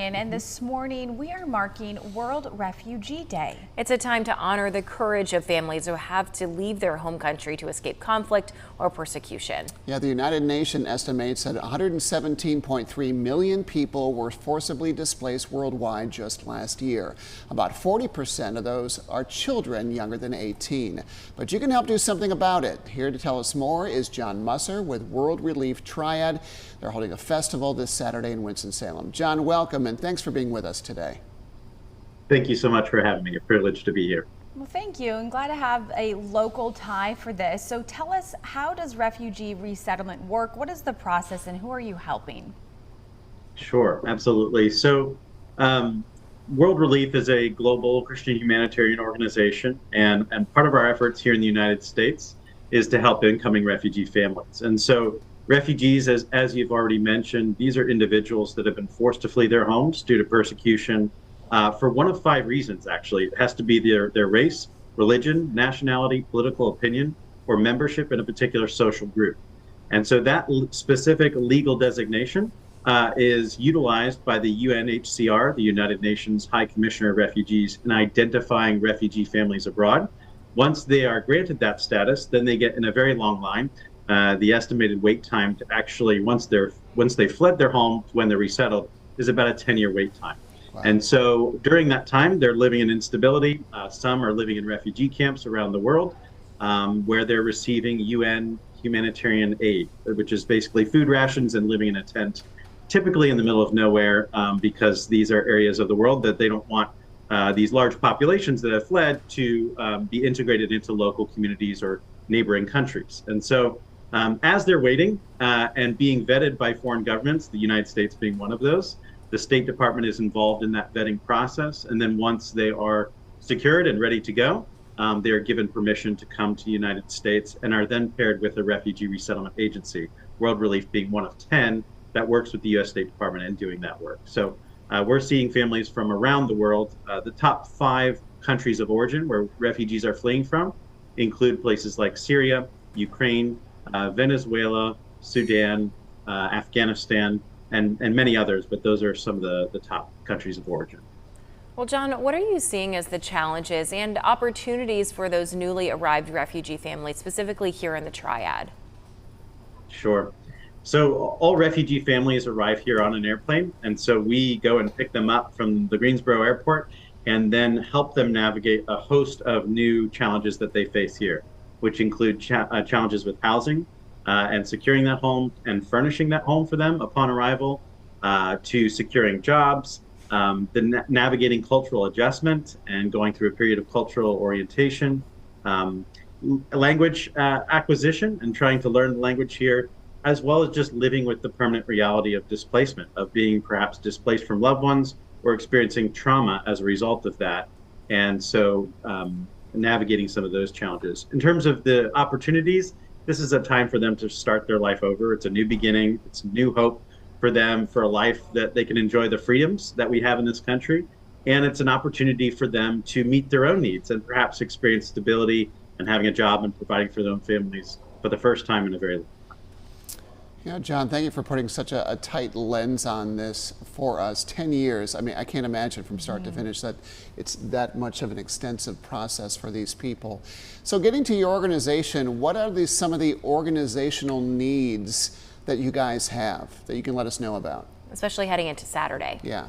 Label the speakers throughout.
Speaker 1: Brian, and this morning we are marking World Refugee Day.
Speaker 2: It's a time to honor the courage of families who have to leave their home country to escape conflict or persecution.
Speaker 3: Yeah, the United Nations estimates that 117.3 million people were forcibly displaced worldwide just last year. About 40% of those are children younger than 18. But you can help do something about it. Here to tell us more is John Musser with World Relief Triad. They're holding a festival this Saturday in Winston-Salem. John, welcome, and thanks for being with us today.
Speaker 4: Thank you so much for having me. A privilege to be here.
Speaker 1: Well, thank you, and glad to have a local tie for this. So tell us, how does refugee resettlement work? What is the process, and who are you helping?
Speaker 4: Sure, absolutely. So World Relief is a global Christian humanitarian organization, and part of our efforts here in the United States is to help incoming refugee families. And so refugees, as you've already mentioned, these are individuals that have been forced to flee their homes due to persecution for one of 5 reasons, actually. It has to be their race, religion, nationality, political opinion, or membership in a particular social group. And so that specific legal designation is utilized by the UNHCR, the United Nations High Commissioner of Refugees, in identifying refugee families abroad. Once they are granted that status, then they get in a very long line. The estimated wait time to actually, once they fled their home to when they're resettled, is about a 10-year wait time. Wow. And so during that time, they're living in instability. Some are living in refugee camps around the world where they're receiving UN humanitarian aid, which is basically food rations and living in a tent, typically in the middle of nowhere, because these are areas of the world that they don't want these large populations that have fled to be integrated into local communities or neighboring countries. And so as they're waiting and being vetted by foreign governments, the United States being one of those, the State Department is involved in that vetting process. And then once they are secured and ready to go, they are given permission to come to the United States and are then paired with a refugee resettlement agency, World Relief being one of 10 that works with the U.S. State Department in doing that work. So we're seeing families from around the world. The top 5 countries of origin where refugees are fleeing from include places like Syria, Ukraine, Venezuela, Sudan, Afghanistan, and many others, but those are some of the top countries of origin.
Speaker 2: Well, John, what are you seeing as the challenges and opportunities for those newly arrived refugee families, specifically here in the Triad?
Speaker 4: Sure. So all refugee families arrive here on an airplane, and so we go and pick them up from the Greensboro airport and then help them navigate a host of new challenges that they face here, which include challenges with housing and securing that home and furnishing that home for them upon arrival, to securing jobs, navigating cultural adjustment and going through a period of cultural orientation, language acquisition and trying to learn the language here, as well as just living with the permanent reality of displacement, of being perhaps displaced from loved ones or experiencing trauma as a result of that. And so navigating some of those challenges. In terms of the opportunities, this is a time for them to start their life over. It's a new beginning. It's new hope for them, for a life that they can enjoy the freedoms that we have in this country. And it's an opportunity for them to meet their own needs and perhaps experience stability and having a job and providing for their own families for the first time in a very long time.
Speaker 3: Yeah, John, thank you for putting such a tight lens on this for us. 10 years, I mean, I can't imagine from start to finish that it's that much of an extensive process for these people. So getting to your organization, what are some of the organizational needs that you guys have that you can let us know about?
Speaker 2: Especially heading into Saturday.
Speaker 3: Yeah.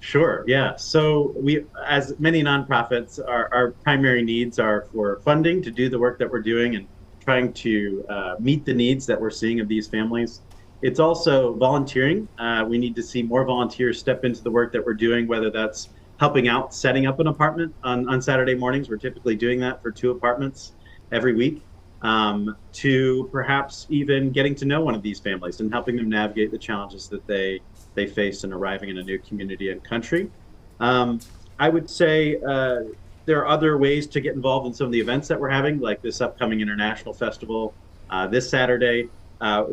Speaker 4: Sure, yeah. So we, as many nonprofits, our primary needs are for funding to do the work that we're doing and trying to meet the needs that we're seeing of these families. It's also volunteering. We need to see more volunteers step into the work that we're doing, whether that's helping out setting up an apartment on Saturday mornings. We're typically doing that for 2 apartments every week, to perhaps even getting to know one of these families and helping them navigate the challenges that they face in arriving in a new community and country. I would say there are other ways to get involved in some of the events that we're having, like this upcoming international festival this Saturday.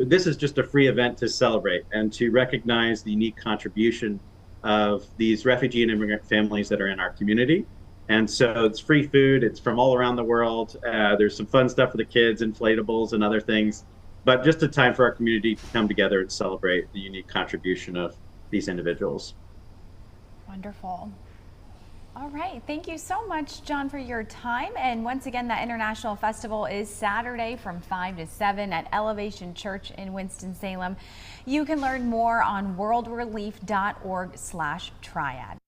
Speaker 4: This is just a free event to celebrate and to recognize the unique contribution of these refugee and immigrant families that are in our community. And so it's free food. It's from all around the world. There's some fun stuff for the kids, inflatables and other things, but just a time for our community to come together and celebrate the unique contribution of these individuals.
Speaker 1: Wonderful. All right. Thank you so much, John, for your time. And once again, that International Festival is Saturday from 5 to 7 at Elevation Church in Winston-Salem. You can learn more on worldrelief.org/triad.